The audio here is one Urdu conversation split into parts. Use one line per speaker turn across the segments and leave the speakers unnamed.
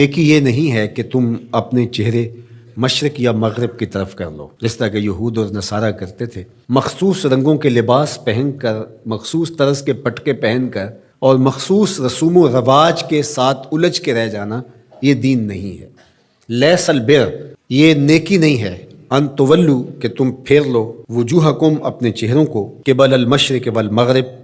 نیکی یہ نہیں ہے کہ تم اپنے چہرے مشرق یا مغرب کی طرف کر لو، جس طرح کہ یہود اور نصارہ کرتے تھے۔ مخصوص رنگوں کے لباس پہن کر، مخصوص طرز کے پٹکے پہن کر اور مخصوص رسوم و رواج کے ساتھ الجھ کے رہ جانا یہ دین نہیں ہے۔ لیس البر، یہ نیکی نہیں ہے، ان تولو، کہ تم پھیر لو، وجوہکم، اپنے چہروں کو، قبل المشرق والمغرب،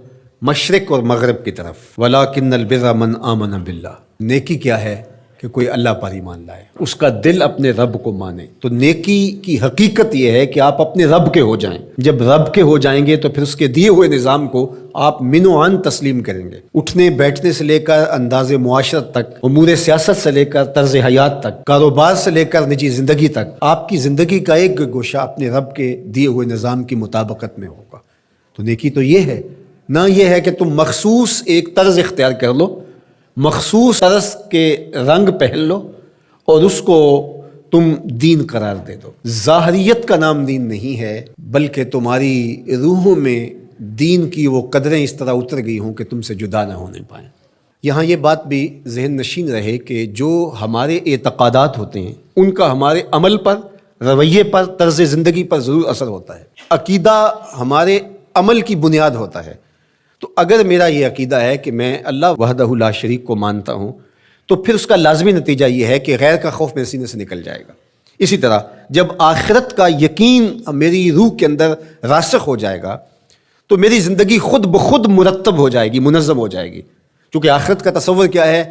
مشرق اور مغرب کی طرف، ولیکن البر من آمن باللہ، نیکی کیا ہے کہ کوئی اللہ پر ایمان لائے، اس کا دل اپنے رب کو مانے۔ تو نیکی کی حقیقت یہ ہے کہ آپ اپنے رب کے ہو جائیں۔ جب رب کے ہو جائیں گے تو پھر اس کے دیے ہوئے نظام کو آپ من و عن تسلیم کریں گے۔ اٹھنے بیٹھنے سے لے کر انداز معاشرت تک، امور سیاست سے لے کر طرز حیات تک، کاروبار سے لے کر نجی زندگی تک، آپ کی زندگی کا ایک گوشہ اپنے رب کے دیے ہوئے نظام کی مطابقت میں ہوگا۔ تو نیکی تو یہ ہے، نہ یہ ہے کہ تم مخصوص ایک طرز اختیار کر لو، مخصوص طرز کے رنگ پہن لو اور اس کو تم دین قرار دے دو۔ ظاہریت کا نام دین نہیں ہے، بلکہ تمہاری روحوں میں دین کی وہ قدریں اس طرح اتر گئی ہوں کہ تم سے جدا نہ ہونے پائیں۔ یہاں یہ بات بھی ذہن نشین رہے کہ جو ہمارے اعتقادات ہوتے ہیں ان کا ہمارے عمل پر، رویے پر، طرز زندگی پر ضرور اثر ہوتا ہے۔ عقیدہ ہمارے عمل کی بنیاد ہوتا ہے۔ تو اگر میرا یہ عقیدہ ہے کہ میں اللہ وحدہ لا شریک کو مانتا ہوں تو پھر اس کا لازمی نتیجہ یہ ہے کہ غیر کا خوف میرے سینے سے نکل جائے گا۔ اسی طرح جب آخرت کا یقین میری روح کے اندر راسخ ہو جائے گا تو میری زندگی خود بخود مرتب ہو جائے گی، منظم ہو جائے گی، کیونکہ آخرت کا تصور کیا ہے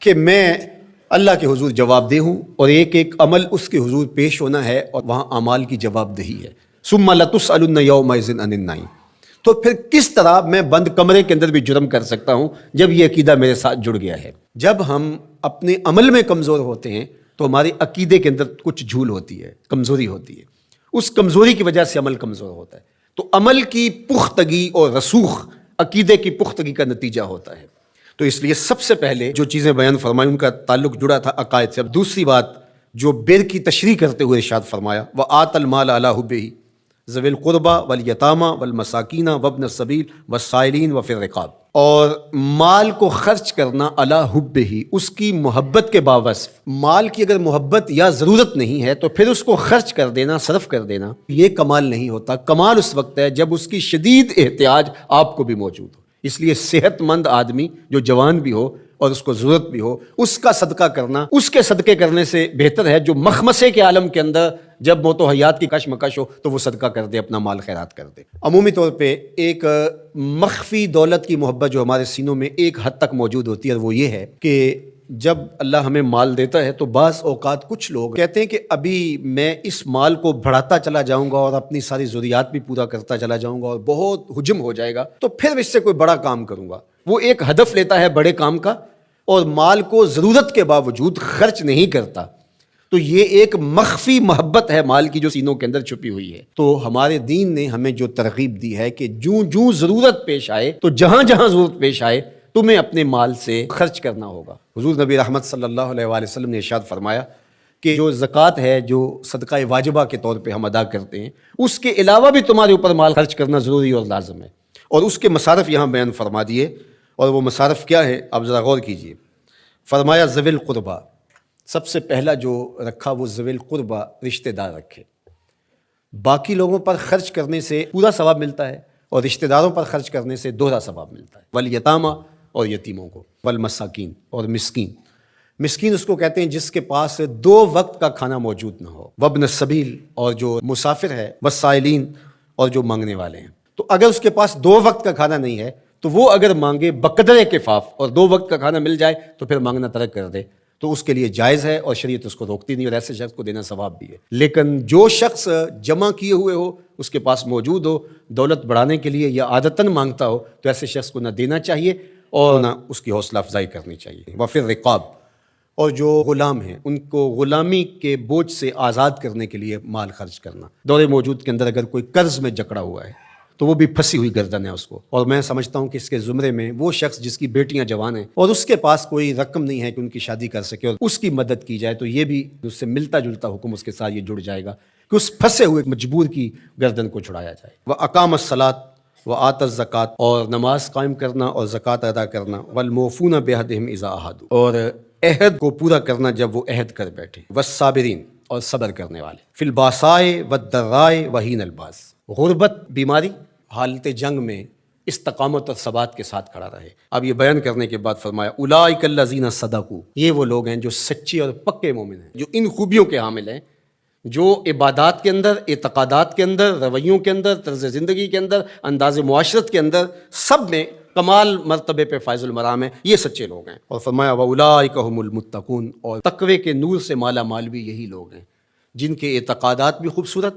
کہ میں اللہ کے حضور جواب دہ ہوں اور ایک ایک عمل اس کے حضور پیش ہونا ہے اور وہاں اعمال کی جواب دہی ہے۔ ثم لتسألن یومئذ عن النعیم۔ تو پھر کس طرح میں بند کمرے کے اندر بھی جرم کر سکتا ہوں جب یہ عقیدہ میرے ساتھ جڑ گیا ہے؟ جب ہم اپنے عمل میں کمزور ہوتے ہیں تو ہمارے عقیدے کے اندر کچھ جھول ہوتی ہے، کمزوری ہوتی ہے، اس کمزوری کی وجہ سے عمل کمزور ہوتا ہے۔ تو عمل کی پختگی اور رسوخ عقیدے کی پختگی کا نتیجہ ہوتا ہے۔ تو اس لیے سب سے پہلے جو چیزیں بیان فرمائی ان کا تعلق جڑا تھا عقائد سے۔ اب دوسری بات جو بر کی تشریح کرتے ہوئے ارشاد فرمایا، وَآتَ الْمَالَ عَلَىٰ حُبِّهِ ذوی القربى والیتامى والمساکین وابن السبیل والسائلین وفی الرقاب، اور مال کو خرچ کرنا علی حبہ، اس کی محبت کے باوصف۔ مال کی اگر محبت یا ضرورت نہیں ہے تو پھر اس کو خرچ کر دینا، صرف کر دینا، یہ کمال نہیں ہوتا۔ کمال اس وقت ہے جب اس کی شدید احتیاج آپ کو بھی موجود ہو۔ اس لیے صحت مند آدمی جو جوان بھی ہو اور اس کو ضرورت بھی ہو، اس کا صدقہ کرنا اس کے صدقے کرنے سے بہتر ہے جو مخمسے کے عالم کے اندر جب موت و حیات کی کشمکش ہو تو وہ صدقہ کر دے، اپنا مال خیرات کر دے۔ عمومی طور پہ ایک مخفی دولت کی محبت جو ہمارے سینوں میں ایک حد تک موجود ہوتی ہے، وہ یہ ہے کہ جب اللہ ہمیں مال دیتا ہے تو بعض اوقات کچھ لوگ کہتے ہیں کہ ابھی میں اس مال کو بڑھاتا چلا جاؤں گا اور اپنی ساری ضروریات بھی پورا کرتا چلا جاؤں گا اور بہت حجم ہو جائے گا تو پھر اس سے کوئی بڑا کام کروں گا۔ وہ ایک ہدف لیتا ہے بڑے کام کا اور مال کو ضرورت کے باوجود خرچ نہیں کرتا۔ تو یہ ایک مخفی محبت ہے مال کی جو سینوں کے اندر چھپی ہوئی ہے۔ تو ہمارے دین نے ہمیں جو ترغیب دی ہے کہ جوں ضرورت پیش آئے تو جہاں جہاں ضرورت پیش آئے تمہیں اپنے مال سے خرچ کرنا ہوگا۔ حضور نبی رحمت صلی اللہ علیہ وآلہ وسلم نے ارشاد فرمایا کہ جو زکوٰۃ ہے، جو صدقہ واجبہ کے طور پہ ہم ادا کرتے ہیں، اس کے علاوہ بھی تمہارے اوپر مال خرچ کرنا ضروری اور لازم ہے، اور اس کے مصارف یہاں بیان فرما دیے۔ اور وہ مصارف کیا ہے آپ ذرا غور کیجئے۔ فرمایا ذوی القربہ، سب سے پہلا جو رکھا وہ ذوی القربہ، رشتہ دار رکھے۔ باقی لوگوں پر خرچ کرنے سے پورا ثواب ملتا ہے اور رشتہ داروں پر خرچ کرنے سے دوہرا ثواب ملتا ہے۔ والیتامى، اور یتیموں کو، والمساکین، اور مسکین۔ مسکین اس کو کہتے ہیں جس کے پاس 2 وقت کا کھانا موجود نہ ہو، وابن السبیل، اور جو مسافر ہے، والسائلین، اور جو مانگنے والے ہیں۔ تو اگر اس کے پاس 2 وقت کا کھانا نہیں ہے تو وہ اگر مانگے بقدر کفاف اور 2 وقت کا کھانا مل جائے تو پھر مانگنا ترک کر دے تو اس کے لیے جائز ہے اور شریعت اس کو روکتی نہیں، اور ایسے شخص کو دینا ثواب بھی ہے۔ لیکن جو شخص جمع کیے ہوئے ہو، اس کے پاس موجود ہو، دولت بڑھانے کے لیے یا عادتاً مانگتا ہو، تو ایسے شخص کو نہ دینا چاہیے اور نہ اس کی حوصلہ افزائی کرنی چاہیے۔ وفی الرقاب، اور جو غلام ہیں ان کو غلامی کے بوجھ سے آزاد کرنے کے لیے مال خرچ کرنا۔ دور موجود کے اندر اگر کوئی قرض میں جکڑا ہوا ہے تو وہ بھی پھنسی ہوئی گردن ہے اس کو، اور میں سمجھتا ہوں کہ اس کے زمرے میں وہ شخص جس کی بیٹیاں جوان ہیں اور اس کے پاس کوئی رقم نہیں ہے کہ ان کی شادی کر سکے اور اس کی مدد کی جائے، تو یہ بھی اس سے ملتا جلتا حکم اس کے ساتھ یہ جڑ جائے گا کہ اس پھنسے ہوئے مجبور کی گردن کو چھڑایا جائے۔ وَأَقَامَ الصَّلَاةَ وَآتَى الزَّكَاةَ، اور نماز قائم کرنا اور زکوٰۃ ادا کرنا، وَالْمُوفُونَ بِعَهْدِهِمْ إِذَا عَاهَدُوا، اور عہد کو پورا کرنا جب وہ عہد کر بیٹھے، والصابرین اور صبر کرنے والے، فی الباسائے والضرائے وحین الباس، غربت بیماری حالت جنگ میں استقامت اور ثبات کے ساتھ کھڑا رہے۔ اب یہ بیان کرنے کے بعد فرمایا اولئک الذین صدقوا، یہ وہ لوگ ہیں جو سچے اور پکے مومن ہیں، جو ان خوبیوں کے حامل ہیں، جو عبادات کے اندر، اعتقادات کے اندر، رویوں کے اندر، طرز زندگی کے اندر، انداز معاشرت کے اندر، سب میں کمال مرتبے پہ فائز المرام ہیں، یہ سچے لوگ ہیں۔ اور فرمایا وَأُولَٰئِکَ هُمُ الْمُتَّقُونَ، اور تقوی کے نور سے مالا مال بھی یہی لوگ ہیں جن کے اعتقادات بھی خوبصورت،